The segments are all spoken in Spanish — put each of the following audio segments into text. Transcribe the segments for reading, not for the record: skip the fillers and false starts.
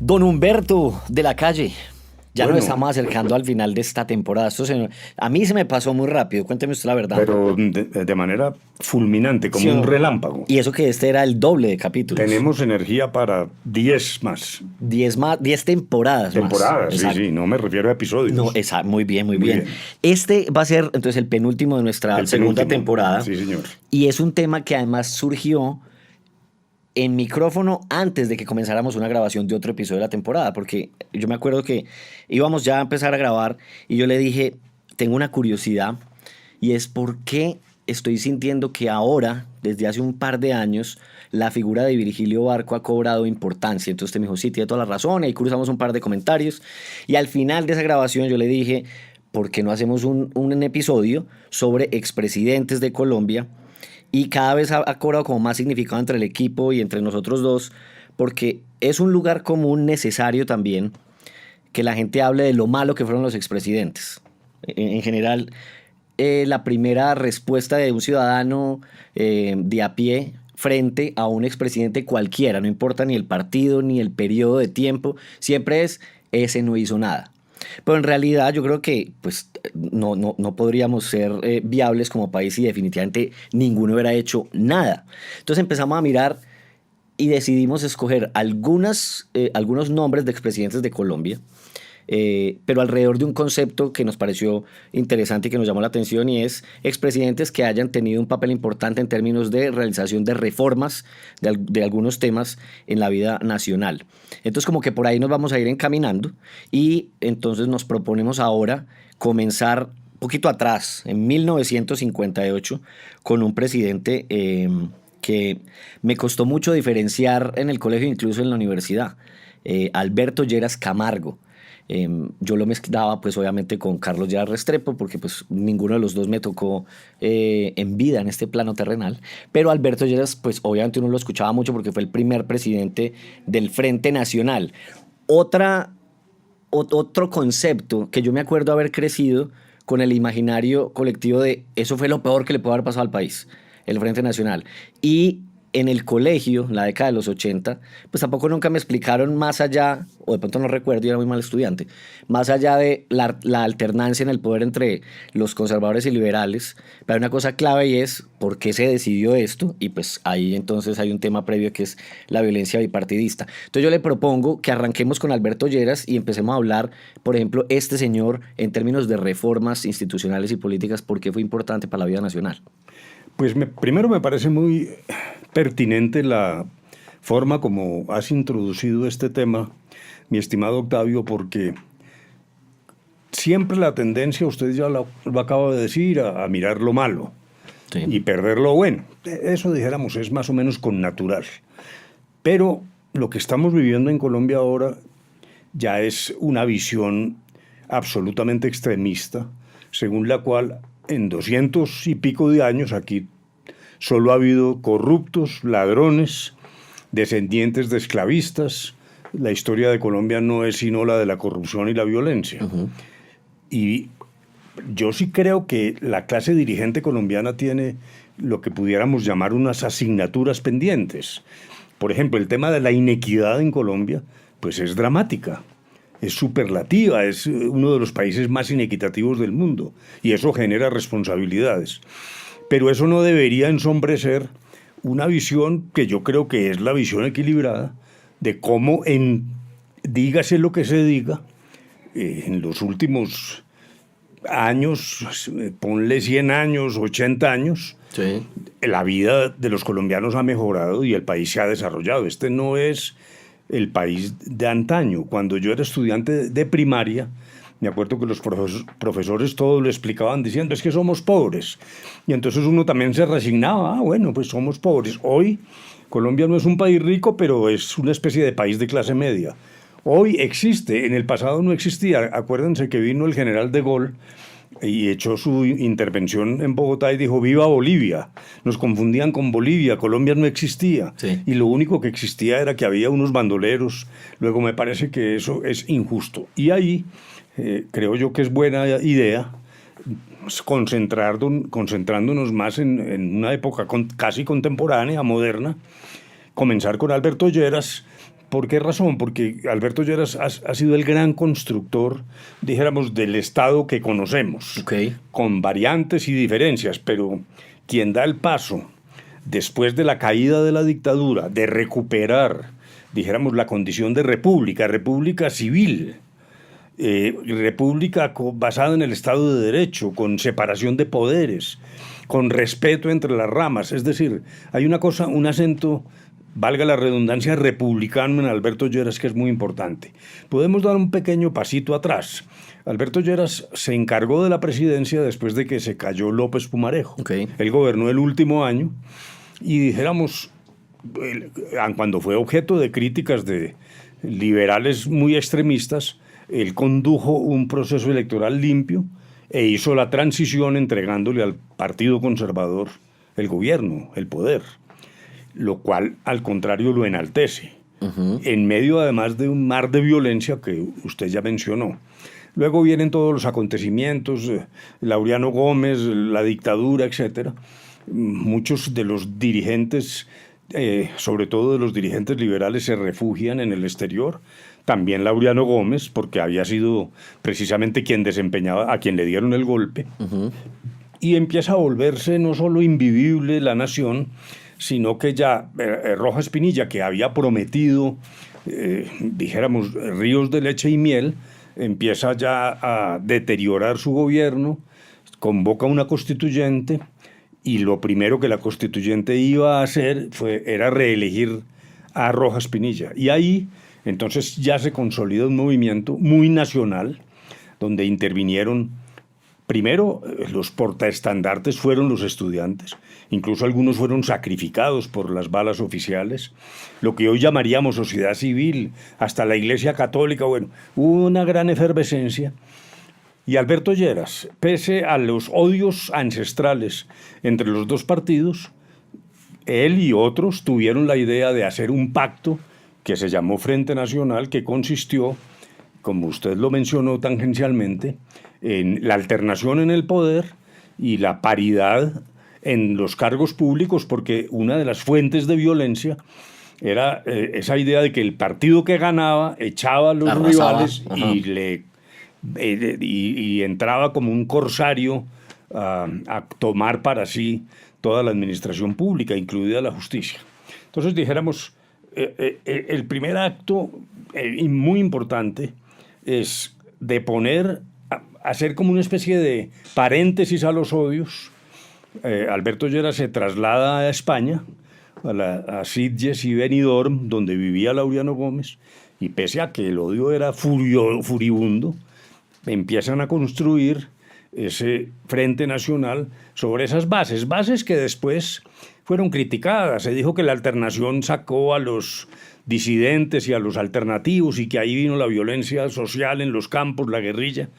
Don Humberto de la Calle, ya Bueno, nos estamos acercando al final de esta temporada. A mí se me pasó muy rápido, cuénteme usted la verdad. pero de manera fulminante, ¿Sí como o un no? relámpago. Y eso que este era el doble de capítulos. Tenemos energía para 10 más 10 temporadas más. temporadas, sí, Exacto. sí, no me refiero a No, episodios. muy bien, muy Muy bien. bien. Este va a ser entonces el penúltimo de nuestra El segunda penúltimo, temporada. sí, señor. Y es un tema que además surgió en micrófono antes de que comenzáramos una grabación de otro episodio de la temporada, porque yo me acuerdo que íbamos ya a empezar a grabar y yo le dije, tengo una curiosidad y es por qué estoy sintiendo que ahora, desde hace un par de años, la figura de Virgilio Barco ha cobrado importancia. Entonces usted me dijo, sí, tiene toda la razón, y ahí cruzamos un par de comentarios y al final de esa grabación yo le dije, ¿por qué no hacemos un episodio sobre expresidentes de Colombia? Y cada vez ha cobrado como más significado entre el equipo y entre nosotros dos, porque es un lugar común necesario también que la gente hable de lo malo que fueron los expresidentes. En general, la primera respuesta de un ciudadano de a pie frente a un expresidente cualquiera, no importa ni el partido ni el periodo de tiempo, siempre es, ese no hizo nada. Pero en realidad yo creo que pues, no podríamos ser viables como país si definitivamente ninguno hubiera hecho nada. Entonces empezamos a mirar y decidimos escoger algunos nombres de expresidentes de Colombia, pero alrededor de un concepto que nos pareció interesante y que nos llamó la atención, y es expresidentes que hayan tenido un papel importante en términos de realización de reformas de algunos temas en la vida nacional. Entonces como que por ahí nos vamos a ir encaminando y entonces nos proponemos ahora comenzar un poquito atrás, en 1958, con un presidente que me costó mucho diferenciar en el colegio, incluso en la universidad, Alberto Lleras Camargo. Yo lo mezclaba pues obviamente con Carlos Lleras Restrepo porque pues ninguno de los dos me tocó en vida en este plano terrenal, pero Alberto Lleras pues obviamente uno lo escuchaba mucho porque fue el primer presidente del Frente Nacional. Otro concepto que yo me acuerdo haber crecido con el imaginario colectivo de eso fue lo peor que le pudo haber pasado al país, el Frente Nacional. Y en el colegio, en la década de los 80, pues tampoco nunca me explicaron más allá, o de pronto no recuerdo, yo era muy mal estudiante, más allá de la alternancia en el poder entre los conservadores y liberales. Pero hay una cosa clave y es por qué se decidió esto, y pues ahí entonces hay un tema previo que es la violencia bipartidista. Entonces yo le propongo que arranquemos con Alberto Lleras y empecemos a hablar, por ejemplo, este señor en términos de reformas institucionales y políticas, por qué fue importante para la vida nacional. Pues primero me parece muy pertinente la forma como has introducido este tema, mi estimado Octavio, porque siempre la tendencia, usted ya lo acaba de decir, a mirar lo malo Sí. y perder lo bueno. Eso, dijéramos, es más o menos connatural. Pero lo que estamos viviendo en Colombia ahora ya es una visión absolutamente extremista, según la cual en 200 y pico de años aquí solo ha habido corruptos, ladrones, descendientes de esclavistas. La historia de Colombia no es sino la de la corrupción y la violencia. Uh-huh. Y yo sí creo que la clase dirigente colombiana tiene lo que pudiéramos llamar unas asignaturas pendientes. Por ejemplo, el tema de la inequidad en Colombia, pues es dramática. Es superlativa, es uno de los países más inequitativos del mundo y eso genera responsabilidades. Pero eso no debería ensombrecer una visión que yo creo que es la visión equilibrada de cómo, dígase lo que se diga, en los últimos años, ponle 100 años, 80 años, Sí. la vida de los colombianos ha mejorado y el país se ha desarrollado. Este no es el país de antaño. Cuando yo era estudiante de primaria, me acuerdo que los profesores todo lo explicaban diciendo, es que somos pobres. Y entonces uno también se resignaba, bueno, pues somos pobres. Hoy Colombia no es un país rico, pero es una especie de país de clase media. Hoy existe, en el pasado no existía. Acuérdense que vino el general de Gaulle y echó su intervención en Bogotá y dijo, ¡viva Bolivia! Nos confundían con Bolivia, Colombia no existía. Sí. Y lo único que existía era que había unos bandoleros. Luego me parece que eso es injusto. Y ahí creo yo que es buena idea concentrándonos más en una época casi contemporánea, moderna, comenzar con Alberto Lleras, ¿Por qué razón? Porque Alberto Lleras ha sido el gran constructor, dijéramos, del Estado que conocemos, Ok. con variantes y diferencias, pero quien da el paso después de la caída de la dictadura, de recuperar, dijéramos, la condición de república, república civil, república basada en el Estado de Derecho, con separación de poderes, con respeto entre las ramas. Es decir, hay una cosa, un acento, valga la redundancia, republicano en Alberto Lleras que es muy importante. Podemos dar un pequeño pasito atrás. Alberto Lleras se encargó de la presidencia después de que se cayó López Pumarejo. Ok. Él gobernó el último año y dijéramos, cuando fue objeto de críticas de liberales muy extremistas, él condujo un proceso electoral limpio e hizo la transición entregándole al Partido Conservador el gobierno, el poder, lo cual al contrario lo enaltece, en medio además de un mar de violencia que usted ya mencionó. Luego vienen todos los acontecimientos, Laureano Gómez, la dictadura, etcétera. Muchos de los dirigentes, sobre todo de los dirigentes liberales, se refugian en el exterior. También Laureano Gómez, porque había sido precisamente quien desempeñaba, a quien le dieron el golpe. Y empieza a volverse no solo invivible la nación, sino que ya Rojas Pinilla, que había prometido, dijéramos, ríos de leche y miel, empieza ya a deteriorar su gobierno, convoca una constituyente y lo primero que la constituyente iba a hacer era reelegir a Rojas Pinilla. Y ahí entonces ya se consolida un movimiento muy nacional donde intervinieron. Primero, los portaestandartes fueron los estudiantes, incluso algunos fueron sacrificados por las balas oficiales, lo que hoy llamaríamos sociedad civil, hasta la Iglesia Católica, bueno, hubo una gran efervescencia. Y Alberto Lleras, pese a los odios ancestrales entre los dos partidos, él y otros tuvieron la idea de hacer un pacto que se llamó Frente Nacional, que consistió, como usted lo mencionó tangencialmente, en la alternación en el poder y la paridad en los cargos públicos, porque una de las fuentes de violencia era esa idea de que el partido que ganaba echaba a los Arrasaba. rivales y entraba como un corsario a tomar para sí toda la administración pública, incluida la justicia. Entonces dijéramos, el primer acto muy importante es de hacer como una especie de paréntesis a los odios. Alberto Lleras se traslada a España, a Sitges y Benidorm, donde vivía Laureano Gómez, y pese a que el odio era furibundo, empiezan a construir ese Frente Nacional sobre esas bases que después fueron criticadas. Se dijo que la alternación sacó a los disidentes y a los alternativos y que ahí vino la violencia social en los campos, la guerrilla.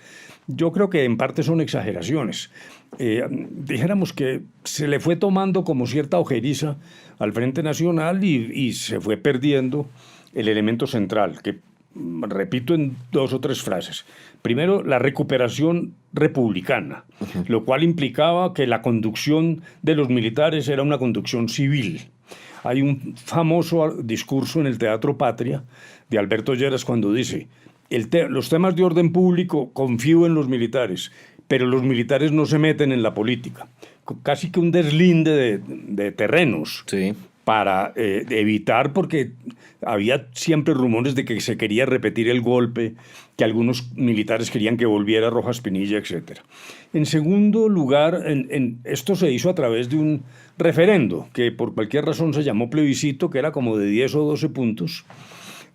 Yo creo que en parte son exageraciones. Dijéramos que se le fue tomando como cierta ojeriza al Frente Nacional y se fue perdiendo el elemento central, que repito en 2 o 3 frases. Primero, la recuperación republicana, lo cual implicaba que la conducción de los militares era una conducción civil. Hay un famoso discurso en el Teatro Patria de Alberto Lleras cuando dice: los temas de orden público confío en los militares, pero los militares no se meten en la política. Casi que un deslinde de terrenos. Sí. Para evitar, porque había siempre rumores de que se quería repetir el golpe, que algunos militares querían que volviera Rojas Pinilla, etc. En segundo lugar, esto se hizo a través de un referendo, que por cualquier razón se llamó plebiscito, que era como de 10 o 12 puntos,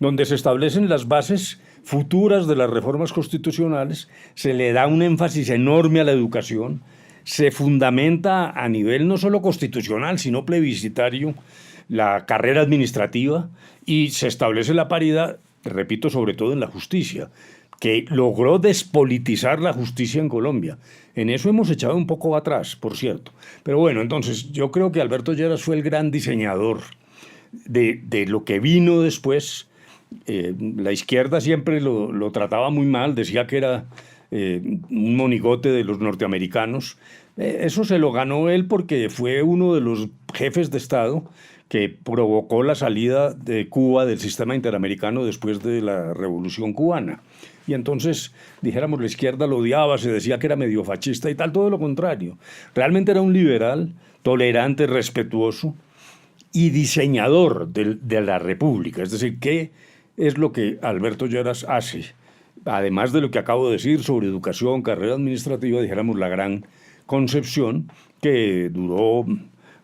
donde se establecen las bases futuras de las reformas constitucionales, se le da un énfasis enorme a la educación, se fundamenta a nivel no solo constitucional, sino plebiscitario, la carrera administrativa y se establece la paridad, repito, sobre todo en la justicia, que logró despolitizar la justicia en Colombia. En eso hemos echado un poco atrás, por cierto. Pero bueno, entonces yo creo que Alberto Lleras fue el gran diseñador de lo que vino después. La izquierda siempre lo trataba muy mal, decía que era un monigote de los norteamericanos. Eso se lo ganó él porque fue uno de los jefes de Estado que provocó la salida de Cuba del sistema interamericano después de la Revolución Cubana. Y entonces, dijéramos, la izquierda lo odiaba, se decía que era medio fascista y tal, todo lo contrario. Realmente era un liberal, tolerante, respetuoso y diseñador de la República. Es decir, ¿qué es lo que Alberto Lleras hace? Además de lo que acabo de decir sobre educación, carrera administrativa, dijéramos, la gran concepción que duró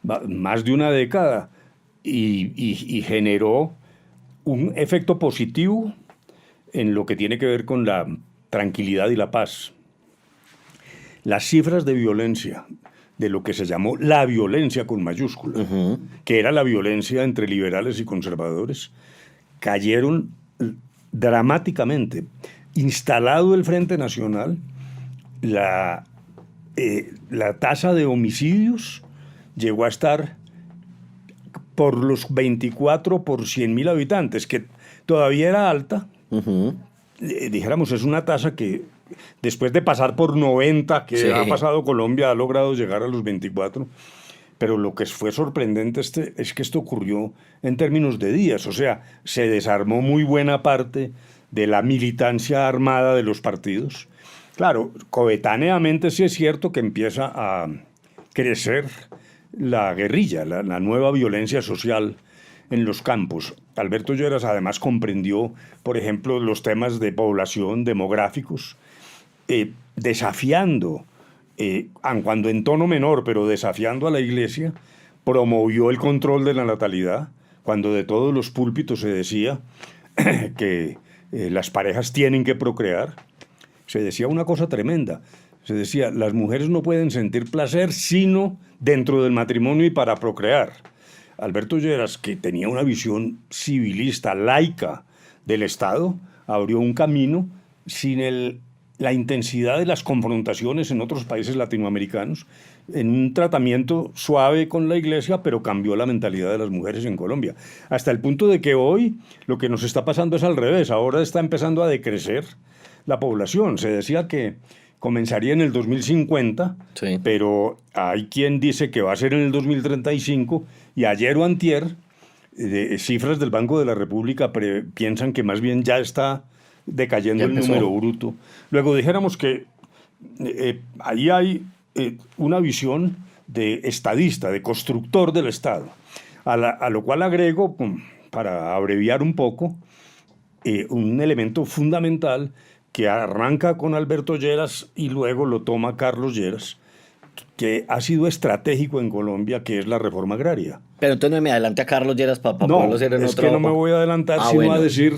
más de una década y generó un efecto positivo en lo que tiene que ver con la tranquilidad y la paz. Las cifras de violencia, de lo que se llamó la violencia con mayúscula, que era la violencia entre liberales y conservadores, cayeron dramáticamente. Instalado el Frente Nacional, la tasa de homicidios llegó a estar por los 24 por 100.000 habitantes, que todavía era alta. Dijéramos, es una tasa que después de pasar por 90, que ha pasado Colombia, ha logrado llegar a los 24. Pero lo que fue sorprendente es que esto ocurrió en términos de días. O sea, se desarmó muy buena parte de la militancia armada de los partidos. Claro, coetáneamente sí es cierto que empieza a crecer la guerrilla, la nueva violencia social en los campos. Alberto Lleras además comprendió, por ejemplo, los temas de población demográficos, desafiando, aun cuando en tono menor, pero desafiando a la Iglesia, promovió el control de la natalidad, cuando de todos los púlpitos se decía que las parejas tienen que procrear. Se decía una cosa tremenda. Se decía, las mujeres no pueden sentir placer sino dentro del matrimonio y para procrear. Alberto Lleras, que tenía una visión civilista, laica del Estado, abrió un camino sin la intensidad de las confrontaciones en otros países latinoamericanos, en un tratamiento suave con la Iglesia, pero cambió la mentalidad de las mujeres en Colombia. Hasta el punto de que hoy lo que nos está pasando es al revés. Ahora está empezando a decrecer la población. Se decía que comenzaría en el 2050, sí, pero hay quien dice que va a ser en el 2035, y ayer o antier, cifras del Banco de la República piensan que más bien ya está decayendo el número bruto. Luego dijéramos que ahí hay una visión de estadista, de constructor del Estado, a lo cual agrego, para abreviar un poco, un elemento fundamental que arranca con Alberto Lleras y luego lo toma Carlos Lleras, que ha sido estratégico en Colombia, que es la reforma agraria. Pero entonces no me adelante a Carlos Lleras para poderlo hacer en es otro... que no me voy a adelantar, sino a decir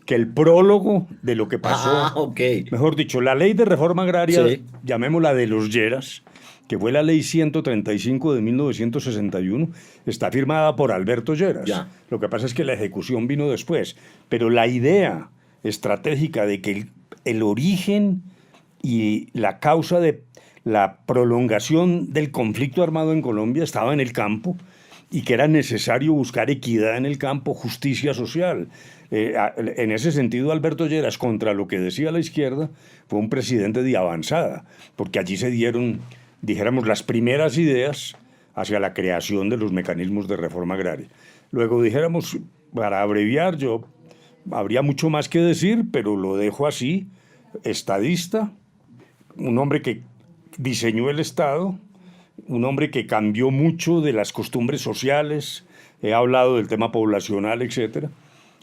que el prólogo de lo que pasó, mejor dicho, la ley de reforma agraria, sí, llamémosla de los Lleras, que fue la ley 135 de 1961, está firmada por Alberto Lleras. Ya. Lo que pasa es que la ejecución vino después, pero la idea estratégica de que el origen y la causa de la prolongación del conflicto armado en Colombia estaba en el campo y que era necesario buscar equidad en el campo, justicia social. En ese sentido, Alberto Lleras, contra lo que decía la izquierda, fue un presidente de avanzada, porque allí se dieron, dijéramos, las primeras ideas hacia la creación de los mecanismos de reforma agraria. Luego, dijéramos, para abreviar, habría mucho más que decir, pero lo dejo así: estadista, un hombre que diseñó el Estado, un hombre que cambió mucho de las costumbres sociales, he hablado del tema poblacional, etcétera,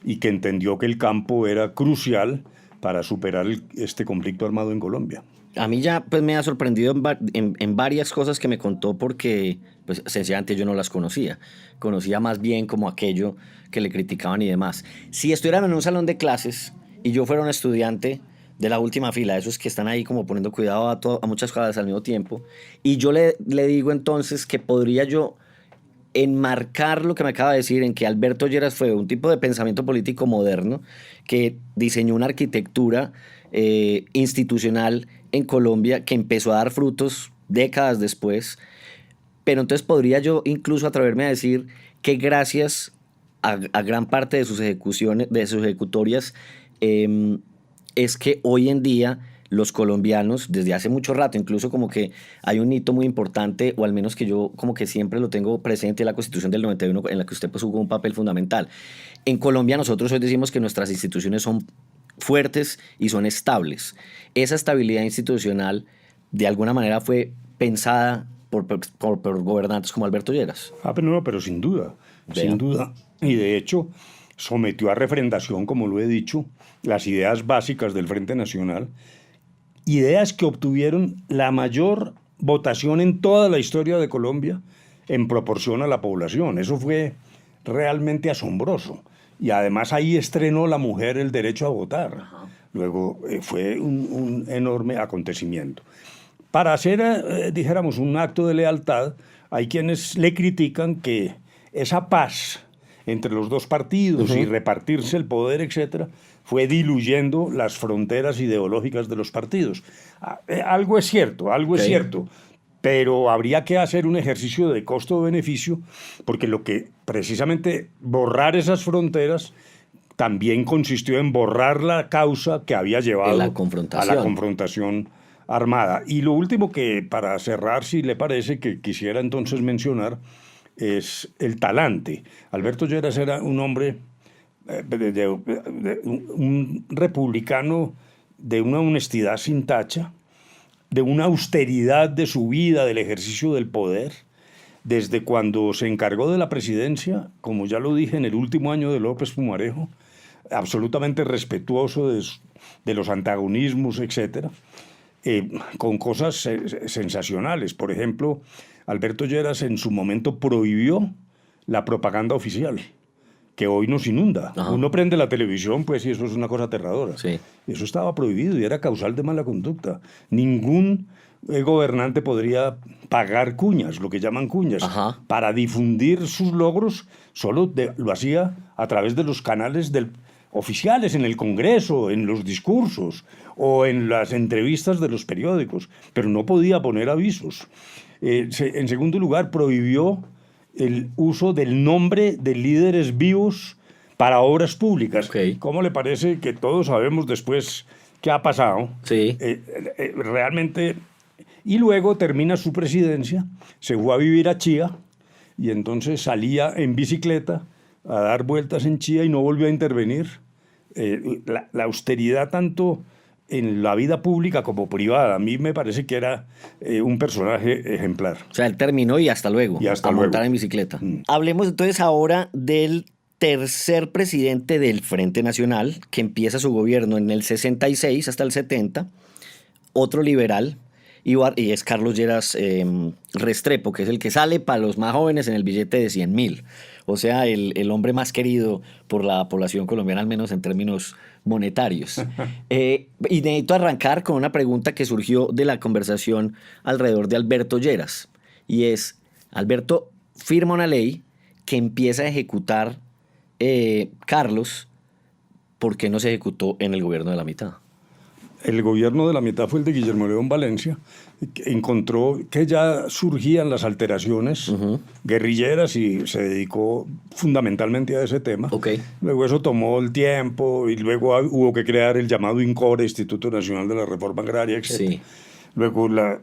y que entendió que el campo era crucial para superar este conflicto armado en Colombia. A mí ya pues me ha sorprendido en varias cosas que me contó, porque pues sencillamente yo no las conocía. Conocía más bien como aquello que le criticaban y demás. Si estuvieran en un salón de clases y yo fuera un estudiante de la última fila, esos que están ahí como poniendo cuidado a muchas cosas al mismo tiempo, y yo le digo entonces que podría yo enmarcar lo que me acaba de decir en que Alberto Lleras fue un tipo de pensamiento político moderno que diseñó una arquitectura institucional en Colombia que empezó a dar frutos décadas después, pero entonces podría yo incluso atreverme a decir que gracias a gran parte de sus ejecutorias, es que hoy en día los colombianos desde hace mucho rato, incluso como que hay un hito muy importante, o al menos que yo como que siempre lo tengo presente, la Constitución del 91, en la que usted pues jugó un papel fundamental. En Colombia nosotros hoy decimos que nuestras instituciones son fuertes y son estables. Esa estabilidad institucional de alguna manera fue pensada por gobernantes como Alberto Lleras. Pero no, pero sin duda, Vea. sin duda. Y de hecho, sometió a refrendación, como lo he dicho, las ideas básicas del Frente Nacional, ideas que obtuvieron la mayor votación en toda la historia de Colombia en proporción a la población. Eso fue realmente asombroso. Y además ahí estrenó la mujer el derecho a votar. Luego fue un enorme acontecimiento. Para hacer, dijéramos, un acto de lealtad, hay quienes le critican que esa paz entre los dos partidos y repartirse el poder, etcétera, fue diluyendo las fronteras ideológicas de los partidos. Algo es cierto, algo es cierto, pero habría que hacer un ejercicio de costo-beneficio, porque lo que precisamente borrar esas fronteras también consistió en borrar la causa que había llevado la a confrontación. la confrontación armada. Y lo último que, para cerrar, si le parece, que quisiera entonces mencionar, es el talante. Alberto Lleras era un hombre, un republicano de una honestidad sin tacha, de una austeridad de su vida, del ejercicio del poder. Desde cuando se encargó de la presidencia, como ya lo dije, en el último año de López Pumarejo, absolutamente respetuoso de los antagonismos, etcétera, con cosas sensacionales. Por ejemplo, Alberto Lleras en su momento prohibió la propaganda oficial, que hoy nos inunda. Ajá. Uno prende la televisión, pues, y eso es una cosa aterradora. Sí. Eso estaba prohibido y era causal de mala conducta. Ningún gobernante podría pagar cuñas, lo que llaman cuñas, Ajá. para difundir sus logros. Solo lo hacía a través de los canales oficiales, en el Congreso, en los discursos o en las entrevistas de los periódicos, pero no podía poner avisos. En segundo lugar, prohibió el uso del nombre de líderes vivos para obras públicas. Okay. ¿Cómo le parece que todos sabemos después qué ha pasado? Sí. Realmente. Y luego termina su presidencia, se fue a vivir a Chía y entonces salía en bicicleta a dar vueltas en Chía y no volvió a intervenir. La austeridad tanto en la vida pública como privada, a mí me parece que era un personaje ejemplar. O sea, él terminó y hasta luego. Y hasta a luego. montar en bicicleta. Hablemos entonces ahora del tercer presidente del Frente Nacional, que empieza su gobierno en el 66 hasta el 70, otro liberal, y es Carlos Lleras Restrepo, que es el que sale para los más jóvenes en el billete de 100.000. O sea, el hombre más querido por la población colombiana, al menos en términos monetarios. Y necesito arrancar con una pregunta que surgió de la conversación alrededor de Alberto Lleras. Y es, Alberto firma una ley que empieza a ejecutar Carlos. ¿Por qué no se ejecutó en el gobierno de la mitad? El gobierno de la mitad fue el de Guillermo León Valencia, que encontró que ya surgían las alteraciones guerrilleras y se dedicó fundamentalmente a ese tema. Okay. Luego eso tomó el tiempo y luego hubo que crear el llamado INCORE, Instituto Nacional de la Reforma Agraria, etc. Sí. Luego la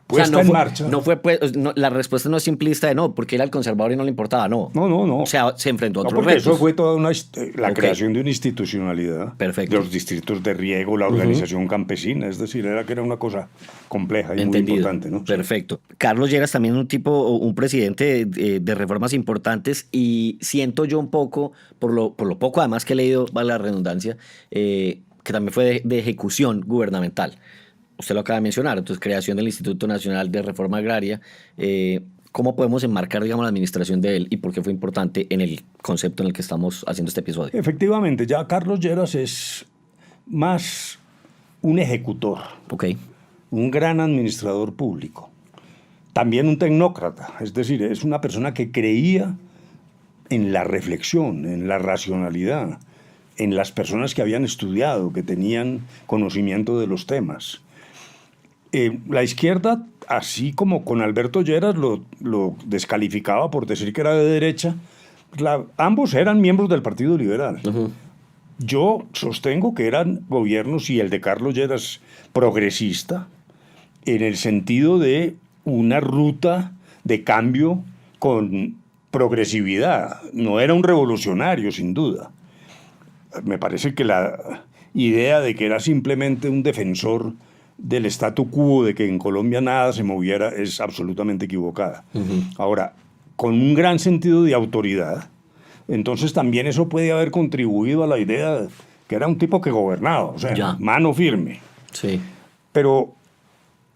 puesta O sea, no en fue, marcha. No fue, pues, no, la respuesta no es simplista de no, porque era el conservador y no le importaba, no. No. O sea, se enfrentó a No, otros porque retos. eso fue toda la Ok. creación de una institucionalidad. Perfecto. De los distritos de riego, la organización campesina, es decir, era una cosa compleja y Entendido. muy importante, ¿no? Perfecto. Carlos Lleras también un presidente de reformas importantes, y siento yo un poco, por lo poco además que he leído, vale la redundancia, que también fue de ejecución gubernamental. Usted lo acaba de mencionar, entonces creación del Instituto Nacional de Reforma Agraria. ¿Cómo podemos enmarcar, digamos, la administración de él y por qué fue importante en el concepto en el que estamos haciendo este episodio? Efectivamente, ya Carlos Lleras es más un ejecutor, Ok. un gran administrador público, también un tecnócrata, es decir, es una persona que creía en la reflexión, en la racionalidad, en las personas que habían estudiado, que tenían conocimiento de los temas. La izquierda, así como con Alberto Lleras, lo descalificaba por decir que era de derecha. Ambos eran miembros del Partido Liberal. Yo sostengo que eran gobiernos, y el de Carlos Lleras progresista, en el sentido de una ruta de cambio con progresividad. No era un revolucionario, sin duda. Me parece que la idea de que era simplemente un defensor del statu quo, de que en Colombia nada se moviera, es absolutamente equivocada. Ahora, con un gran sentido de autoridad, entonces también eso puede haber contribuido a la idea que era un tipo que gobernaba, o sea, Ya. mano firme. Sí. Pero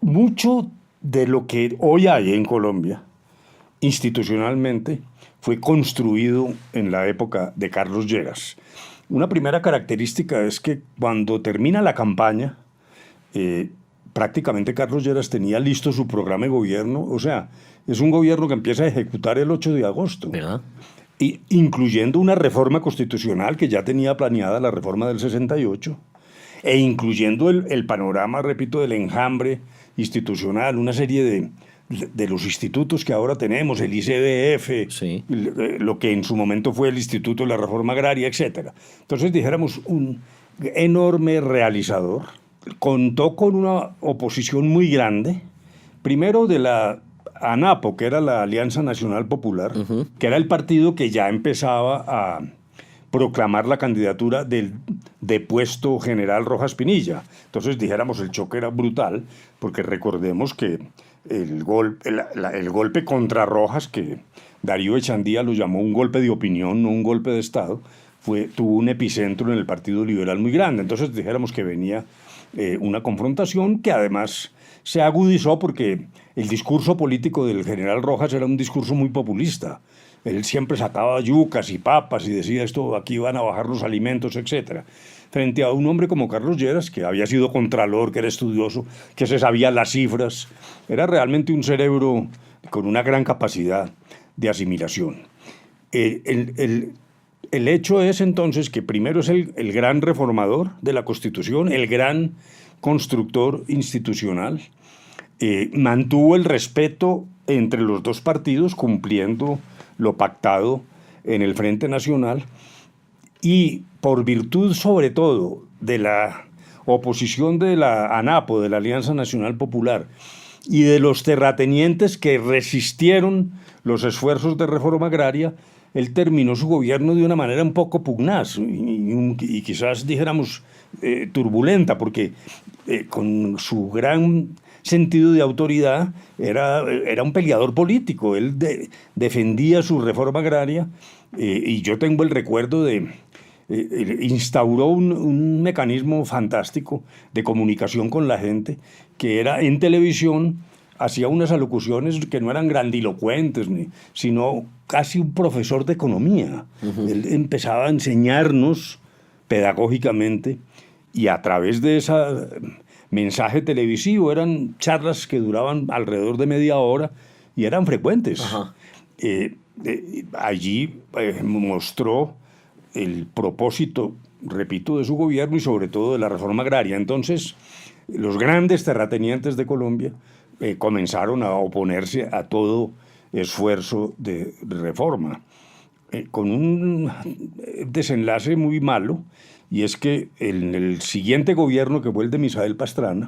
mucho de lo que hoy hay en Colombia, institucionalmente, fue construido en la época de Carlos Lleras. Una primera característica es que cuando termina la campaña, prácticamente Carlos Lleras tenía listo su programa de gobierno. O sea, es un gobierno que empieza a ejecutar el 8 de agosto. ¿Verdad? Y incluyendo una reforma constitucional que ya tenía planeada, la reforma del 68, e incluyendo el panorama, repito, del enjambre institucional, una serie de los institutos que ahora tenemos, el ICBF, Sí. lo que en su momento fue el Instituto de la Reforma Agraria, etc. Entonces, dijéramos, un enorme realizador. Contó con una oposición muy grande, primero de la ANAPO, que era la Alianza Nacional Popular, que era el partido que ya empezaba a proclamar la candidatura del depuesto general Rojas Pinilla. Entonces, dijéramos, el choque era brutal, porque recordemos que el golpe contra Rojas, que Darío Echandía lo llamó un golpe de opinión, no un golpe de Estado, tuvo un epicentro en el Partido Liberal muy grande. Entonces, dijéramos que venía una confrontación que además se agudizó porque el discurso político del general Rojas era un discurso muy populista. Él siempre sacaba yucas y papas y decía esto, aquí van a bajar los alimentos, etc. Frente a un hombre como Carlos Lleras, que había sido contralor, que era estudioso, que se sabía las cifras, era realmente un cerebro con una gran capacidad de asimilación. El hecho es entonces que primero es el gran reformador de la Constitución, el gran constructor institucional, mantuvo el respeto entre los dos partidos, cumpliendo lo pactado en el Frente Nacional, y por virtud sobre todo de la oposición de la ANAPO, de la Alianza Nacional Popular, y de los terratenientes que resistieron los esfuerzos de reforma agraria, él terminó su gobierno de una manera un poco pugnaz y quizás dijéramos turbulenta, porque con su gran sentido de autoridad era un peleador político. Él defendía su reforma agraria y yo tengo el recuerdo de instauró un mecanismo fantástico de comunicación con la gente, que era en televisión, hacía unas alocuciones que no eran grandilocuentes, sino casi un profesor de economía. Él empezaba a enseñarnos pedagógicamente, y a través de ese mensaje televisivo eran charlas que duraban alrededor de media hora y eran frecuentes. Allí mostró el propósito, repito, de su gobierno y sobre todo de la reforma agraria. Entonces, los grandes terratenientes de Colombia comenzaron a oponerse a todo esfuerzo de reforma, con un desenlace muy malo, y es que en el siguiente gobierno, que fue el de Misael Pastrana,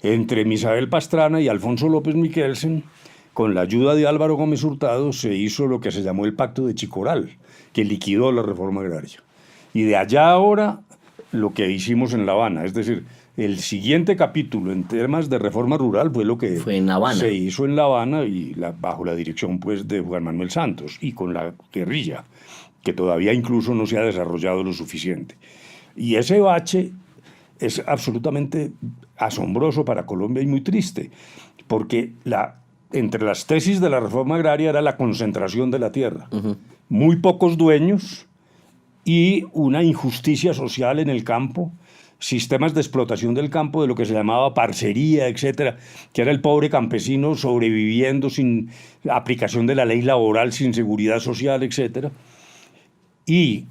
entre Misael Pastrana y Alfonso López Miquelsen, con la ayuda de Álvaro Gómez Hurtado, se hizo lo que se llamó el Pacto de Chicoral, que liquidó la reforma agraria. Y de allá ahora, lo que hicimos en La Habana, es decir, el siguiente capítulo en temas de reforma rural fue lo que fue en La Habana. Se hizo en La Habana, y bajo la dirección pues de Juan Manuel Santos y con la guerrilla, que todavía incluso no se ha desarrollado lo suficiente. Y ese bache es absolutamente asombroso para Colombia y muy triste, porque entre las tesis de la reforma agraria era la concentración de la tierra, muy pocos dueños y una injusticia social en el campo, sistemas de explotación del campo, de lo que se llamaba parcería, etcétera, que era el pobre campesino sobreviviendo sin aplicación de la ley laboral, sin seguridad social, etcétera. Y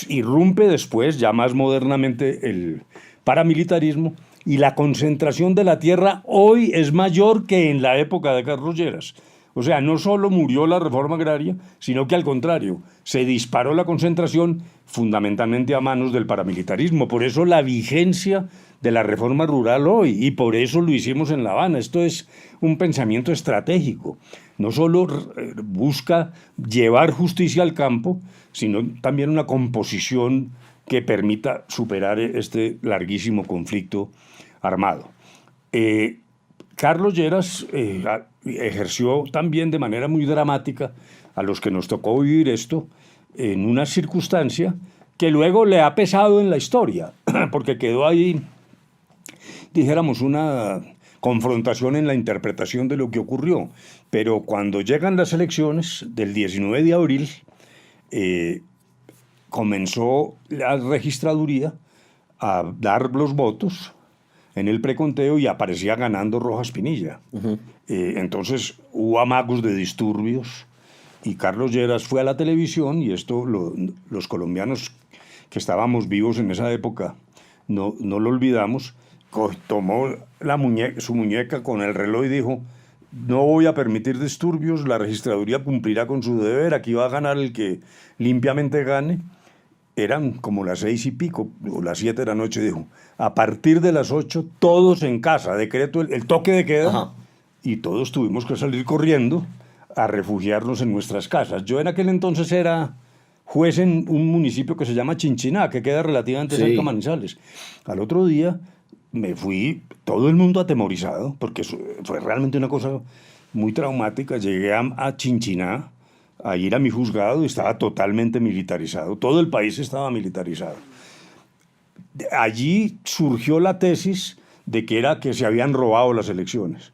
irrumpe después, ya más modernamente, el paramilitarismo, y la concentración de la tierra hoy es mayor que en la época de Carlos Lleras. O sea, no solo murió la reforma agraria, sino que al contrario, se disparó la concentración fundamentalmente a manos del paramilitarismo. Por eso la vigencia de la reforma rural hoy, y por eso lo hicimos en La Habana. Esto es un pensamiento estratégico. No solo busca llevar justicia al campo, sino también una composición que permita superar este larguísimo conflicto armado. Carlos Lleras ejerció también de manera muy dramática a los que nos tocó vivir esto en una circunstancia que luego le ha pesado en la historia, porque quedó ahí, dijéramos, una confrontación en la interpretación de lo que ocurrió. Pero cuando llegan las elecciones del 19 de abril, comenzó la registraduría a dar los votos en el preconteo y aparecía ganando Rojas Pinilla. Entonces hubo amagos de disturbios y Carlos Lleras fue a la televisión, y esto los colombianos que estábamos vivos en esa época no lo olvidamos. Tomó su muñeca con el reloj y dijo: no voy a permitir disturbios, la registraduría cumplirá con su deber, aquí va a ganar el que limpiamente gane. Eran como las 6:00 o las 7 de la noche, dijo: a partir de las 8, todos en casa, decreto el toque de queda. Ajá. Y todos tuvimos que salir corriendo a refugiarnos en nuestras casas. Yo en aquel entonces era juez en un municipio que se llama Chinchiná, que queda relativamente cerca de Manizales. Al otro día me fui, todo el mundo atemorizado, porque fue realmente una cosa muy traumática. Llegué a Chinchiná a ir a mi juzgado y estaba totalmente militarizado. Todo el país estaba militarizado. Allí surgió la tesis de que se habían robado las elecciones,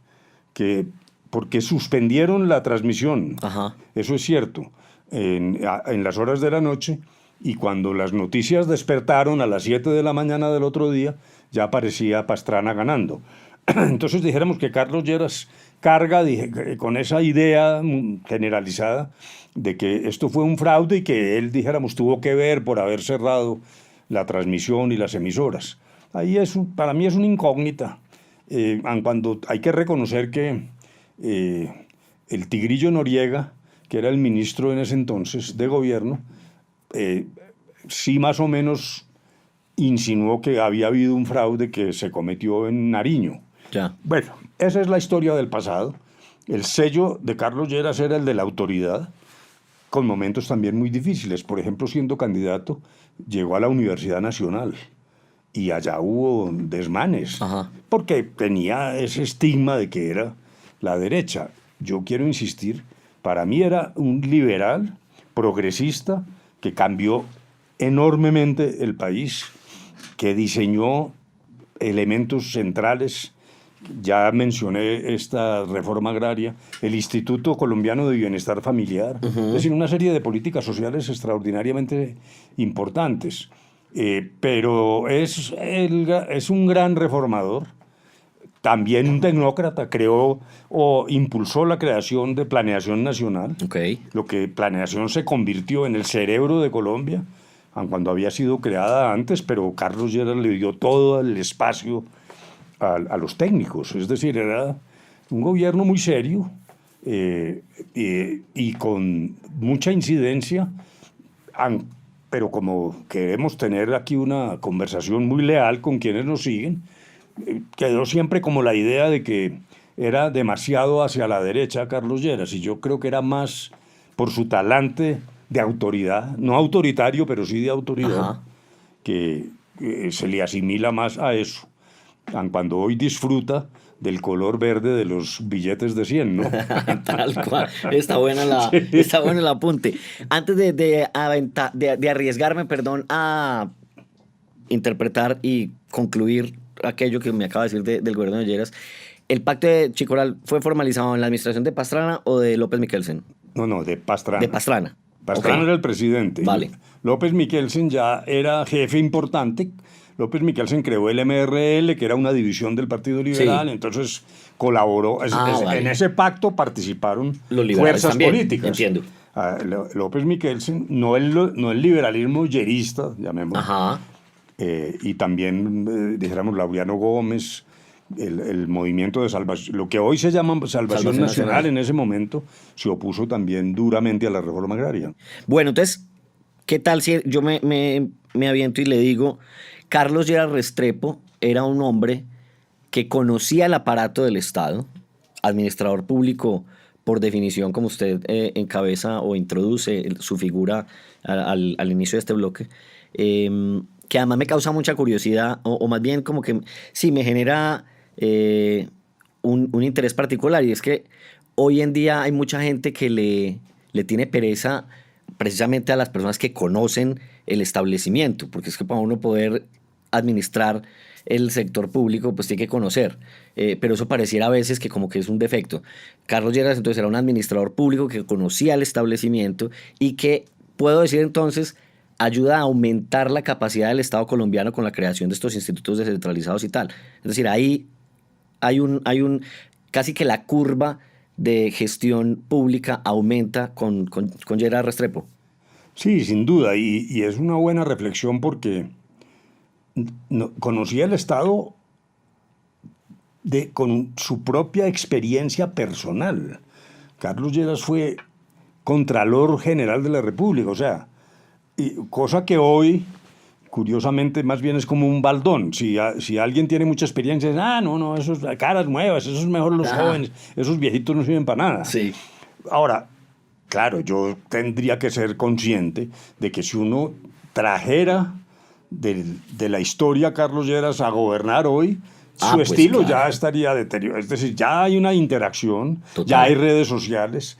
porque suspendieron la transmisión. Ajá. Eso es cierto, en las horas de la noche, y cuando las noticias despertaron a las 7 de la mañana del otro día, ya aparecía Pastrana ganando. Entonces dijéramos que Carlos Lleras carga con esa idea generalizada de que esto fue un fraude y que él, dijéramos, tuvo que ver por haber cerrado la transmisión y las emisoras. Ahí para mí es una incógnita, cuando hay que reconocer que el Tigrillo Noriega, que era el ministro en ese entonces de gobierno, sí más o menos insinuó que había habido un fraude que se cometió en Nariño. Ya. Bueno, esa es la historia del pasado. El sello de Carlos Lleras era el de la autoridad, con momentos también muy difíciles. Por ejemplo, siendo candidato, llegó a la Universidad Nacional y allá hubo desmanes. Ajá. Porque tenía ese estigma de que era la derecha. Yo quiero insistir, para mí era un liberal, progresista, que cambió enormemente el país, que diseñó elementos centrales. Ya mencioné esta reforma agraria, el Instituto Colombiano de Bienestar Familiar, es decir, una serie de políticas sociales extraordinariamente importantes. Pero es un gran reformador, también un tecnócrata. Creó o impulsó la creación de Planeación Nacional. Okay. Lo que Planeación se convirtió en el cerebro de Colombia, aun cuando había sido creada antes, pero Carlos Lleras le dio todo el espacio a los técnicos. Es decir, era un gobierno muy serio y con mucha incidencia, pero como queremos tener aquí una conversación muy leal con quienes nos siguen, quedó siempre como la idea de que era demasiado hacia la derecha Carlos Lleras, y yo creo que era más por su talante de autoridad, no autoritario, pero sí de autoridad, que se le asimila más a eso, cuando hoy disfruta del color verde de los billetes de 100, ¿no? Tal cual. Está bueno el apunte. Antes de arriesgarme, a interpretar y concluir aquello que me acaba de decir del gobierno de Lleras, ¿el pacto de Chicoral fue formalizado en la administración de Pastrana o de López Michelsen? No, de Pastrana. De Pastrana. Pastrana era el presidente. Vale. López Michelsen ya era jefe importante. López Michelsen creó el MRL, que era una división del Partido Liberal, entonces colaboró. Vale. En ese pacto participaron fuerzas también, políticas. Entiendo. López Michelsen, no el liberalismo llerista, llamémoslo. Ajá. Y también, dijéramos, Laureano Gómez, el movimiento de salvación, lo que hoy se llama Salvación Nacional, en ese momento se opuso también duramente a la reforma agraria. Bueno, entonces, ¿qué tal si yo me aviento y le digo, Carlos Lleras Restrepo era un hombre que conocía el aparato del Estado, administrador público por definición, como usted encabeza o introduce su figura al inicio de este bloque, que además me causa mucha curiosidad, o más bien como que sí me genera un interés particular, y es que hoy en día hay mucha gente que le tiene pereza precisamente a las personas que conocen el establecimiento, porque es que para uno poder administrar el sector público, pues tiene que conocer. Pero eso pareciera a veces que como que es un defecto. Carlos Lleras entonces era un administrador público que conocía el establecimiento y que, puedo decir entonces, ayuda a aumentar la capacidad del Estado colombiano con la creación de estos institutos descentralizados y tal. Es decir, ahí hay un casi que la curva de gestión pública aumenta con Lleras Restrepo. Sí, sin duda, y es una buena reflexión porque conocía el Estado con su propia experiencia personal. Carlos Lleras fue Contralor General de la República, o sea, cosa que hoy, curiosamente, más bien es como un baldón. Si alguien tiene mucha experiencia, es, no, esos caras nuevas, esos mejor los jóvenes, esos viejitos no sirven para nada. Sí. Ahora, claro, yo tendría que ser consciente de que si uno trajera de la historia a Carlos Lleras a gobernar hoy, su pues estilo claro, ya estaría deteriorado. Es decir, ya hay una interacción, total. ya hay redes sociales,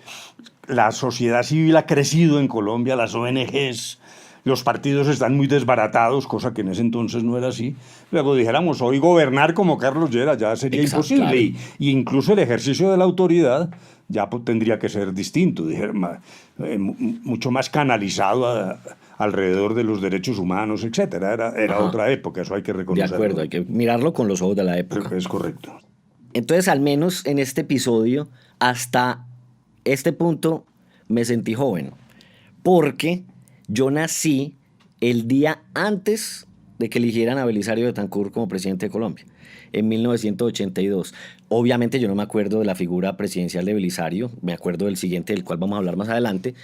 la sociedad civil ha crecido en Colombia, las ONGs, los partidos están muy desbaratados, cosa que en ese entonces no era así. Luego dijéramos, hoy gobernar como Carlos Lleras ya sería imposible. Claro. Y incluso el ejercicio de la autoridad ya tendría que ser distinto, mucho más canalizado alrededor de los derechos humanos, etcétera. Era otra época, eso hay que reconocerlo. De acuerdo, hay que mirarlo con los ojos de la época. Es correcto. Entonces, al menos en este episodio, hasta este punto, me sentí joven, porque yo nací el día antes de que eligieran a Belisario Betancur como presidente de Colombia, en 1982. Obviamente yo no me acuerdo de la figura presidencial de Belisario, me acuerdo del siguiente, del cual vamos a hablar más adelante,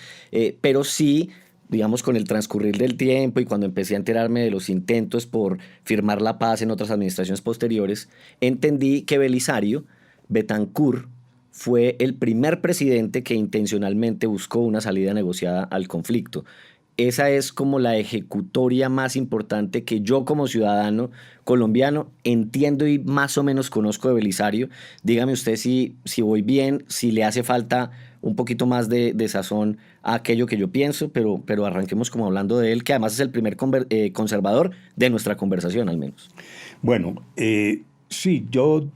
pero sí, digamos, con el transcurrir del tiempo y cuando empecé a enterarme de los intentos por firmar la paz en otras administraciones posteriores, entendí que Belisario Betancur fue el primer presidente que intencionalmente buscó una salida negociada al conflicto. Esa es como la ejecutoria más importante que yo como ciudadano colombiano entiendo y más o menos conozco de Belisario. Dígame usted si voy bien, si le hace falta un poquito más de sazón a aquello que yo pienso, pero arranquemos como hablando de él, que además es el primer conservador de nuestra conversación al menos. Bueno, sí, yo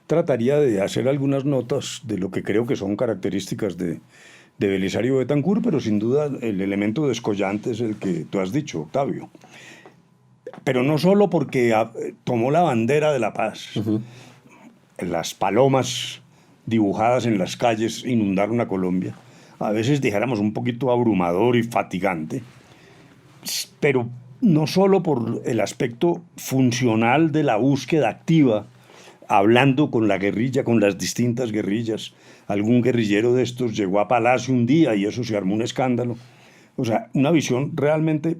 trataría de hacer algunas notas de lo que creo que son características de Belisario Betancur, pero sin duda el elemento descollante es el que tú has dicho, Octavio. Pero no solo porque tomó la bandera de la paz, las palomas dibujadas en las calles inundaron a Colombia, a veces dijéramos un poquito abrumador y fatigante, pero no solo por el aspecto funcional de la búsqueda activa, hablando con la guerrilla, con las distintas guerrillas. Algún guerrillero de estos llegó a Palacio un día y eso se armó un escándalo. O sea, una visión realmente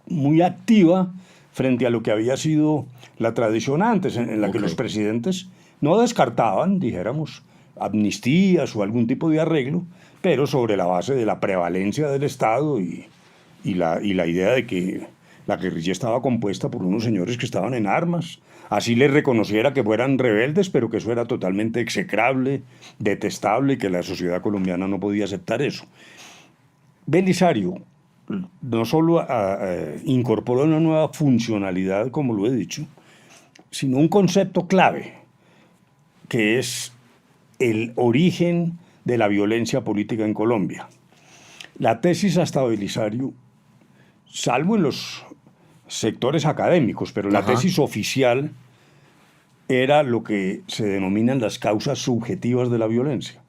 muy activa frente a lo que había sido la tradición antes, en la que los presidentes no descartaban, dijéramos, amnistías o algún tipo de arreglo, pero sobre la base de la prevalencia del Estado y la idea de que la guerrilla estaba compuesta por unos señores que estaban en armas. Así les reconociera que fueran rebeldes, pero que eso era totalmente execrable, detestable, y que la sociedad colombiana no podía aceptar eso. Belisario no solo incorporó una nueva funcionalidad, como lo he dicho, sino un concepto clave, que es el origen de la violencia política en Colombia. La tesis hasta Belisario, salvo en los sectores académicos, pero la tesis oficial era lo que se denominan las causas subjetivas de la violencia.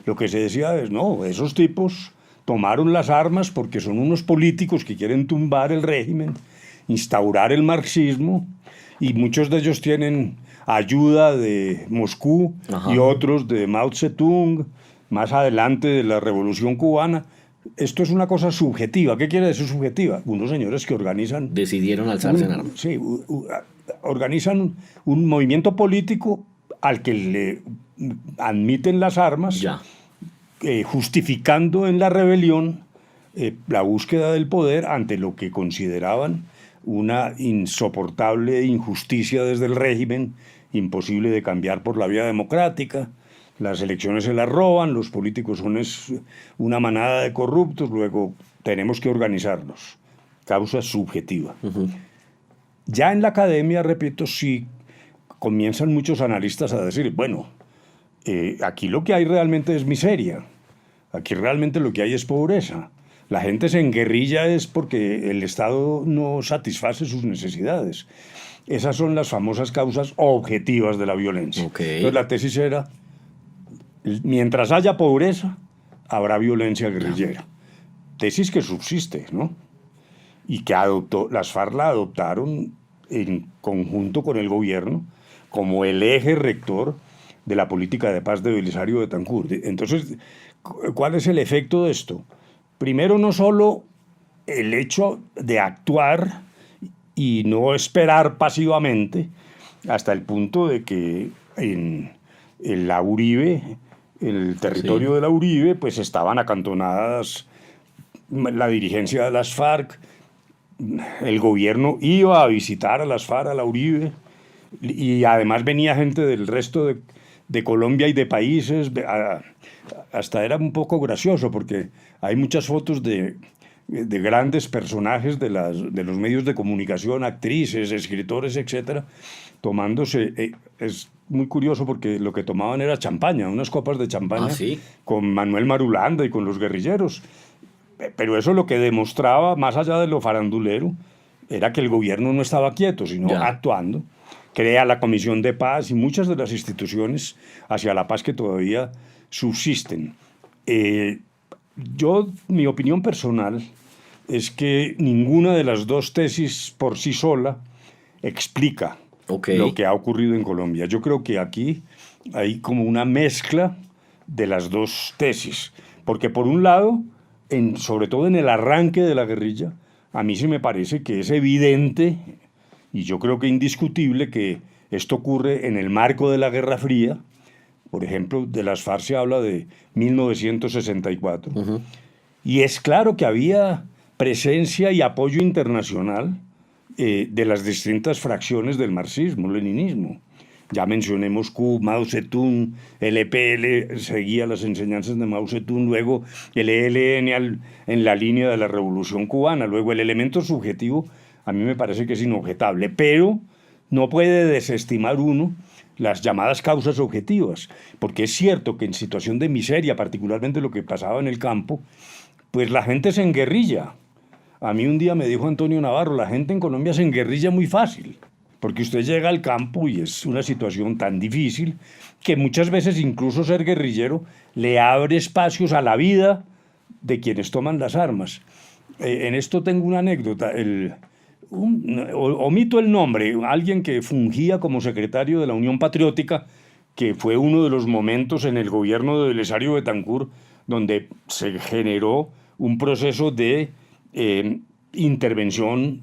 Lo que se decía es, no, esos tipos tomaron las armas porque son unos políticos que quieren tumbar el régimen, instaurar el marxismo, y muchos de ellos tienen ayuda de Moscú Ajá. y otros de Mao Zedong, más adelante de la Revolución Cubana. Esto es una cosa subjetiva. ¿Qué quiere decir subjetiva? Unos señores que organizan Decidieron alzarse en armas. sí, organizan un movimiento político al que le admiten las armas, Ya. justificando en la rebelión la búsqueda del poder ante lo que consideraban una insoportable injusticia desde el régimen, imposible de cambiar por la vía democrática. Las elecciones se las roban, los políticos son una manada de corruptos, luego tenemos que organizarnos. Causa subjetiva. Ya en la academia, repito, sí comienzan muchos analistas a decir, bueno, aquí lo que hay realmente es miseria, aquí realmente lo que hay es pobreza. La gente se enguerrilla es porque el Estado no satisface sus necesidades. Esas son las famosas causas objetivas de la violencia. Ok. Entonces la tesis era, mientras haya pobreza, habrá violencia guerrillera. Tesis que subsiste, ¿no? Y que las FARC la adoptaron en conjunto con el gobierno como el eje rector de la política de paz de Belisario Betancur. Entonces, ¿cuál es el efecto de esto? Primero, no solo el hecho de actuar y no esperar pasivamente hasta el punto de que en la Uribe, el territorio de la Uribe, pues estaban acantonadas la dirigencia de las FARC, el gobierno iba a visitar a las FARC, a la Uribe, y además venía gente del resto de Colombia y de países. Hasta era un poco gracioso porque hay muchas fotos de grandes personajes de los medios de comunicación, actrices, escritores, etcétera, tomándose. Es muy curioso porque lo que tomaban era champaña, unas copas de champaña, ¿Sí? con Manuel Marulanda y con los guerrilleros. Pero eso lo que demostraba, más allá de lo farandulero, era que el gobierno no estaba quieto, sino Ya. actuando. Crea la Comisión de Paz y muchas de las instituciones hacia la paz que todavía subsisten. Mi opinión personal es que ninguna de las dos tesis por sí sola explica Ok. lo que ha ocurrido en Colombia. Yo creo que aquí hay como una mezcla de las dos tesis. Porque por un lado, sobre todo en el arranque de la guerrilla, a mí sí me parece que es evidente, y yo creo que indiscutible, que esto ocurre en el marco de la Guerra Fría. Por ejemplo, de las FARC se habla de 1964. Y es claro que había presencia y apoyo internacional de las distintas fracciones del marxismo-leninismo. Ya mencioné Moscú, Mao Zedong, el EPL seguía las enseñanzas de Mao Zedong, luego el ELN en la línea de la Revolución Cubana, luego el elemento subjetivo a mí me parece que es inobjetable, pero no puede desestimar uno las llamadas causas objetivas, porque es cierto que en situación de miseria, particularmente lo que pasaba en el campo, pues la gente se enguerrilla. A mí un día me dijo Antonio Navarro, la gente en Colombia se enguerrilla muy fácil, porque usted llega al campo y es una situación tan difícil que muchas veces incluso ser guerrillero le abre espacios a la vida de quienes toman las armas. En esto tengo una anécdota. Omito el nombre, alguien que fungía como secretario de la Unión Patriótica, que fue uno de los momentos en el gobierno de Belisario Betancur donde se generó un proceso de intervención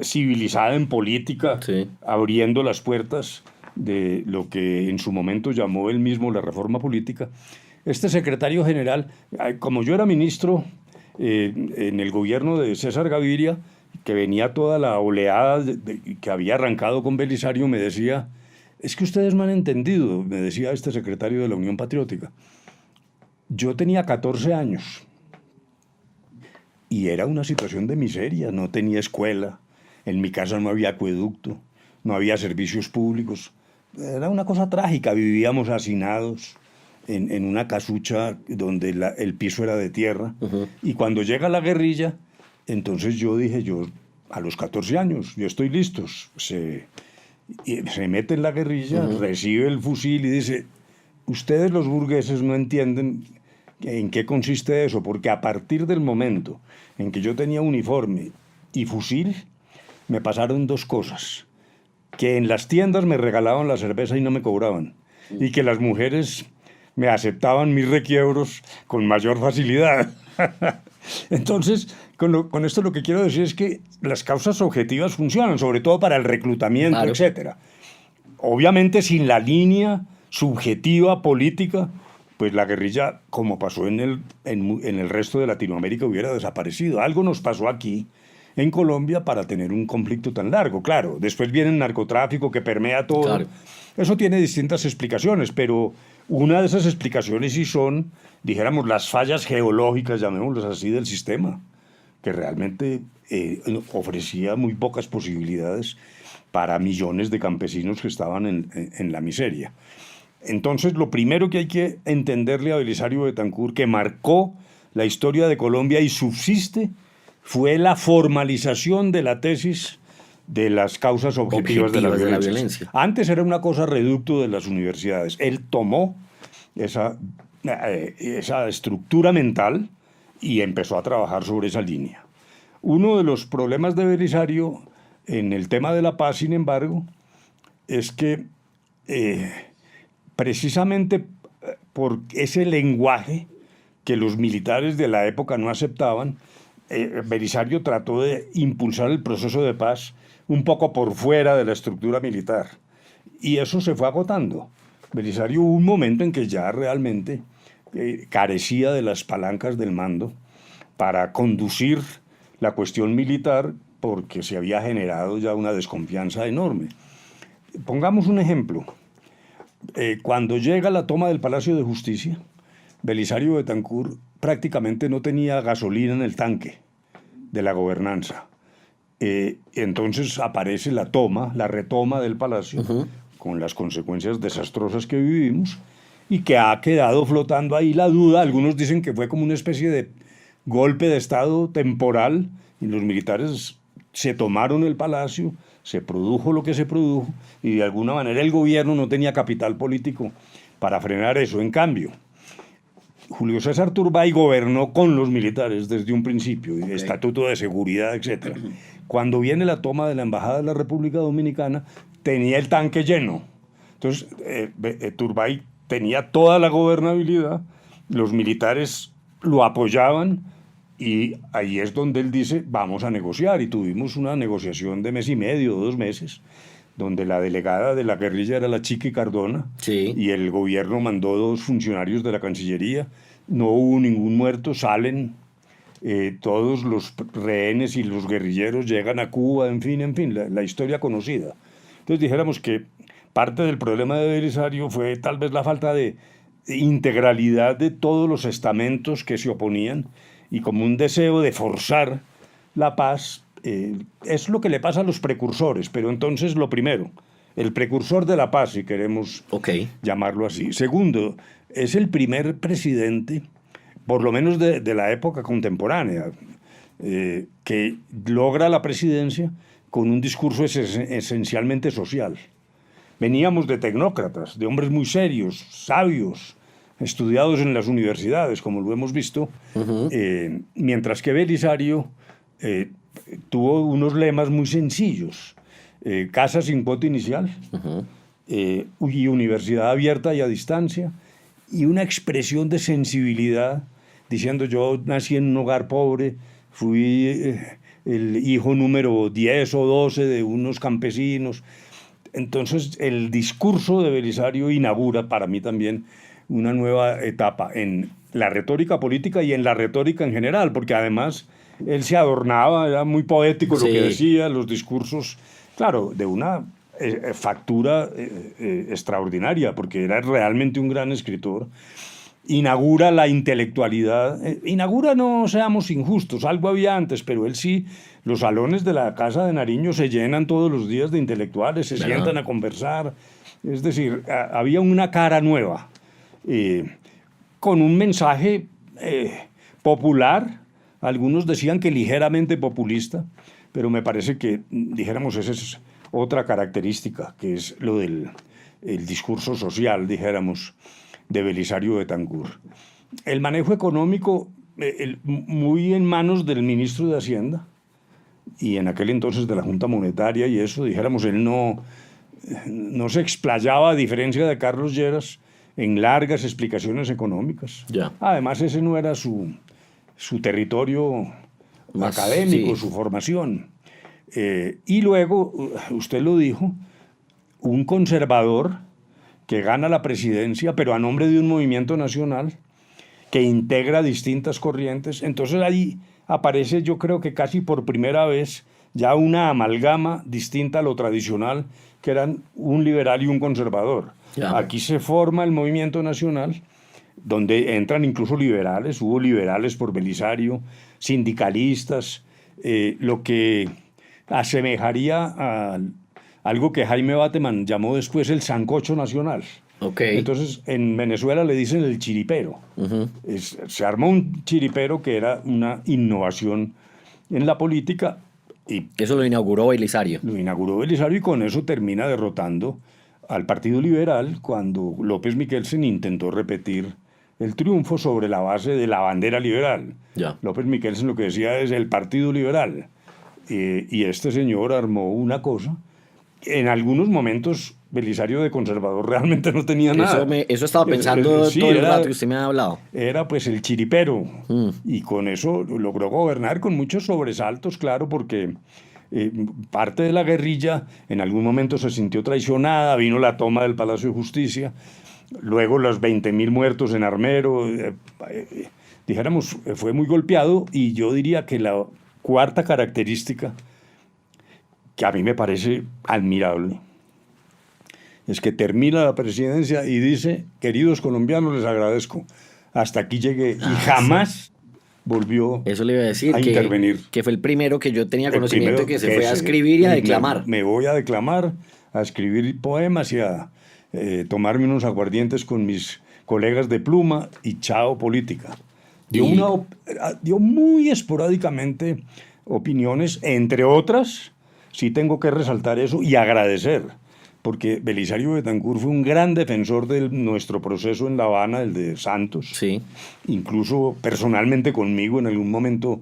civilizada en política, Sí. abriendo las puertas de lo que en su momento llamó él mismo la reforma política. Este secretario general, como yo era ministro en el gobierno de César Gaviria, que venía toda la oleada que había arrancado con Belisario, me decía, es que ustedes me han entendido, me decía este secretario de la Unión Patriótica. Yo tenía 14 años y era una situación de miseria, no tenía escuela, en mi casa no había acueducto, no había servicios públicos, era una cosa trágica, vivíamos hacinados en una casucha donde el piso era de tierra, y cuando llega la guerrilla, entonces yo dije, a los 14 años, yo estoy listo, se mete en la guerrilla, recibe el fusil y dice, ustedes los burgueses no entienden en qué consiste eso, porque a partir del momento en que yo tenía uniforme y fusil, me pasaron dos cosas. que en las tiendas me regalaban la cerveza y no me cobraban, y que las mujeres me aceptaban mis requiebros con mayor facilidad. Entonces, con esto lo que quiero decir es que las causas objetivas funcionan, sobre todo para el reclutamiento, Claro. etcétera. Obviamente, sin la línea subjetiva política, pues la guerrilla, como pasó en el resto de Latinoamérica, hubiera desaparecido. Algo nos pasó aquí, en Colombia, para tener un conflicto tan largo. Claro, después viene el narcotráfico que permea todo. Claro. Eso tiene distintas explicaciones, pero una de esas explicaciones sí son, dijéramos, las fallas geológicas, llamémoslas así, del sistema, que realmente ofrecía muy pocas posibilidades para millones de campesinos que estaban en la miseria. Entonces, lo primero que hay que entenderle a Belisario Betancur, que marcó la historia de Colombia y subsiste, fue la formalización de la tesis de las causas objetivas de la violencia. Antes era una cosa reducto de las universidades. Él tomó esa estructura mental y empezó a trabajar sobre esa línea. Uno de los problemas de Belisario en el tema de la paz, sin embargo, es que precisamente por ese lenguaje que los militares de la época no aceptaban, Belisario trató de impulsar el proceso de paz un poco por fuera de la estructura militar. Y eso se fue agotando. Belisario hubo un momento en que ya realmente carecía de las palancas del mando para conducir la cuestión militar porque se había generado ya una desconfianza enorme. Pongamos un ejemplo. Cuando llega la toma del Palacio de Justicia, Belisario Betancur prácticamente no tenía gasolina en el tanque de la gobernanza. Entonces aparece la retoma del palacio, con las consecuencias desastrosas que vivimos, y que ha quedado flotando ahí la duda. Algunos dicen que fue como una especie de golpe de Estado temporal, y los militares se tomaron el palacio, se produjo lo que se produjo, y de alguna manera el gobierno no tenía capital político para frenar eso. En cambio, Julio César Turbay gobernó con los militares desde un principio, estatuto de seguridad, etc. Cuando viene la toma de la Embajada de la República Dominicana, tenía el tanque lleno. Entonces, Turbay tenía toda la gobernabilidad, los militares lo apoyaban, y ahí es donde él dice, vamos a negociar. Y tuvimos una negociación de mes y medio, 2 meses, donde la delegada de la guerrilla era la Chiqui Cardona, Sí. y el gobierno mandó 2 funcionarios de la Cancillería. No hubo ningún muerto, salen todos los rehenes y los guerrilleros llegan a Cuba, en fin, la historia conocida. Entonces dijéramos que parte del problema de Belisario fue tal vez la falta de integralidad de todos los estamentos que se oponían, y como un deseo de forzar la paz. Es lo que le pasa a los precursores, pero entonces lo primero, el precursor de la paz, si queremos llamarlo así. Segundo, es el primer presidente, por lo menos de la época contemporánea, que logra la presidencia con un discurso esencialmente social. Veníamos de tecnócratas, de hombres muy serios, sabios, estudiados en las universidades, como lo hemos visto, mientras que Belisario tuvo unos lemas muy sencillos: casa sin cuota inicial, y universidad abierta y a distancia, y una expresión de sensibilidad, diciendo: yo nací en un hogar pobre, fui el hijo número 10 o 12 de unos campesinos. Entonces el discurso de Belisario inaugura para mí también una nueva etapa en la retórica política y en la retórica en general, porque además él se adornaba, era muy poético lo que decía, los discursos, claro, de una factura extraordinaria, porque era realmente un gran escritor. Inaugura la intelectualidad, inaugura, no seamos injustos, algo había antes, pero él sí, los salones de la Casa de Nariño se llenan todos los días de intelectuales, se sientan a conversar, es decir, había una cara nueva, con un mensaje popular, algunos decían que ligeramente populista, pero me parece que, dijéramos, esa es otra característica, que es lo del el discurso social, dijéramos, de Belisario Betancur. El manejo económico, muy en manos del ministro de Hacienda, y en aquel entonces de la Junta Monetaria y eso, dijéramos, él no se explayaba, a diferencia de Carlos Lleras, en largas explicaciones económicas. Ya. Además, ese no era su territorio Más, académico, sí. su formación. Y luego, usted lo dijo, un conservador que gana la presidencia, pero a nombre de un movimiento nacional que integra distintas corrientes. Entonces ahí aparece, yo creo que casi por primera vez, ya una amalgama distinta a lo tradicional, que eran un liberal y un conservador. Ya. Aquí se forma el movimiento nacional, donde entran incluso liberales, hubo liberales por Belisario, sindicalistas, lo que asemejaría a algo que Jaime Bateman llamó después el sancocho nacional. Ok. Entonces, en Venezuela le dicen el chiripero. Ujú. Se armó un chiripero que era una innovación en la política y Eso lo inauguró Belisario. lo inauguró Belisario y con eso termina derrotando al Partido Liberal cuando López Miquelsen intentó repetir el triunfo sobre la base de la bandera liberal. Ya. López Miquelsen lo que decía es el Partido Liberal. Y este señor armó una cosa. En algunos momentos Belisario de conservador realmente no tenía nada. Eso estaba pensando Sí, todo el era, rato que usted me ha hablado. era pues el chiripero. Mm. Y con eso logró gobernar con muchos sobresaltos, claro, porque parte de la guerrilla en algún momento se sintió traicionada, vino la toma del Palacio de Justicia, luego los 20.000 muertos en Armero, dijéramos, fue muy golpeado y yo diría que la cuarta característica que a mí me parece admirable es que termina la presidencia y dice, queridos colombianos, les agradezco, hasta aquí llegué y jamás volvió Eso le iba a decir, a intervenir. que fue el primero que yo tenía El conocimiento primero que se fue a escribir y a declamar. Me voy a declamar, a escribir poemas y a tomarme unos aguardientes con mis colegas de pluma y chao política. Dio muy esporádicamente opiniones, entre otras, sí tengo que resaltar eso y agradecer, porque Belisario Betancur fue un gran defensor de nuestro proceso en La Habana, el de Santos. Sí. Incluso personalmente conmigo en algún momento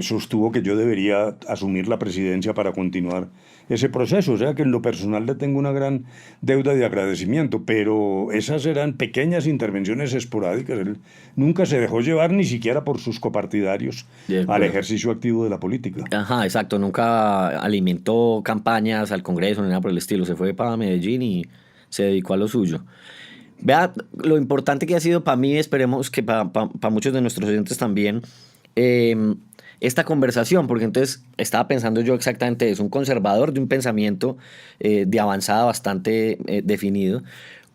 sostuvo que yo debería asumir la presidencia para continuar ese proceso. O sea que en lo personal le tengo una gran deuda de agradecimiento, pero esas eran pequeñas intervenciones esporádicas. Él nunca se dejó llevar ni siquiera por sus copartidarios al ejercicio activo de la política. Ajá, exacto. Nunca alimentó campañas al Congreso ni nada por el estilo. Se fue para Medellín y se dedicó a lo suyo. Vea lo importante que ha sido para mí, esperemos que para muchos de nuestros oyentes también, esta conversación, porque entonces estaba pensando yo exactamente eso, un conservador de un pensamiento de avanzada bastante definido,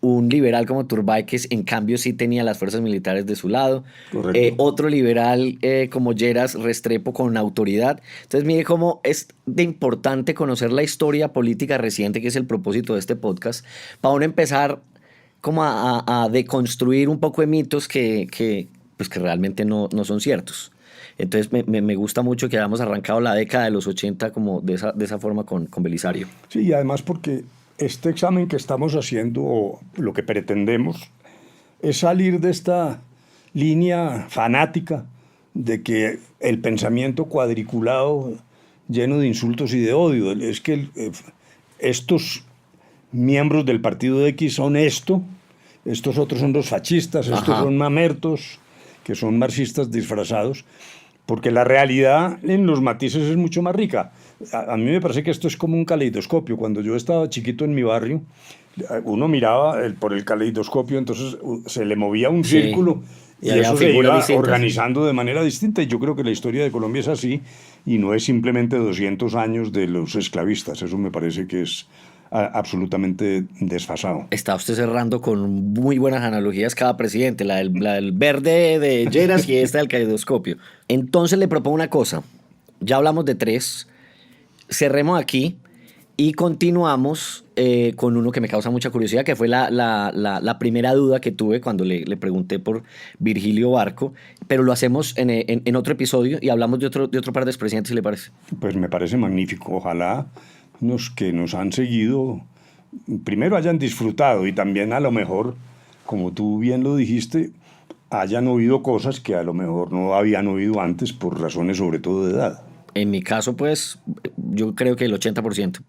un liberal como Turbay que en cambio sí tenía las fuerzas militares de su lado, otro liberal como Lleras Restrepo con autoridad. Entonces mire cómo es de importante conocer la historia política reciente, que es el propósito de este podcast, para uno empezar como a deconstruir un poco de mitos que realmente no son ciertos. Entonces me gusta mucho que hayamos arrancado la década de los 80 como de esa forma con Belisario. Sí, y además porque este examen que estamos haciendo, o lo que pretendemos, es salir de esta línea fanática de que el pensamiento cuadriculado, lleno de insultos y de odio, es que estos miembros del partido X son esto, estos otros son los fascistas, estos son mamertos, que son marxistas disfrazados, porque la realidad en los matices es mucho más rica. A mí me parece que esto es como un caleidoscopio. Cuando yo estaba chiquito en mi barrio, uno miraba por el caleidoscopio, entonces se le movía un círculo y eso se iba organizando de manera distinta. Y yo creo que la historia de Colombia es así y no es simplemente 200 años de los esclavistas. Eso me parece que es absolutamente desfasado. Está usted cerrando con muy buenas analogías cada presidente, la del verde de Lleras y esta del caleidoscopio. Entonces le propongo una cosa, ya hablamos de tres, cerremos aquí y continuamos con uno que me causa mucha curiosidad, que fue la primera duda que tuve cuando le pregunté por Virgilio Barco, pero lo hacemos en otro episodio y hablamos de otro par de expresidentes, si le parece. Pues me parece magnífico, ojalá los que nos han seguido primero hayan disfrutado y también a lo mejor, como tú bien lo dijiste, hayan oído cosas que a lo mejor no habían oído antes por razones sobre todo de edad. En mi caso, pues, yo creo que el 80%.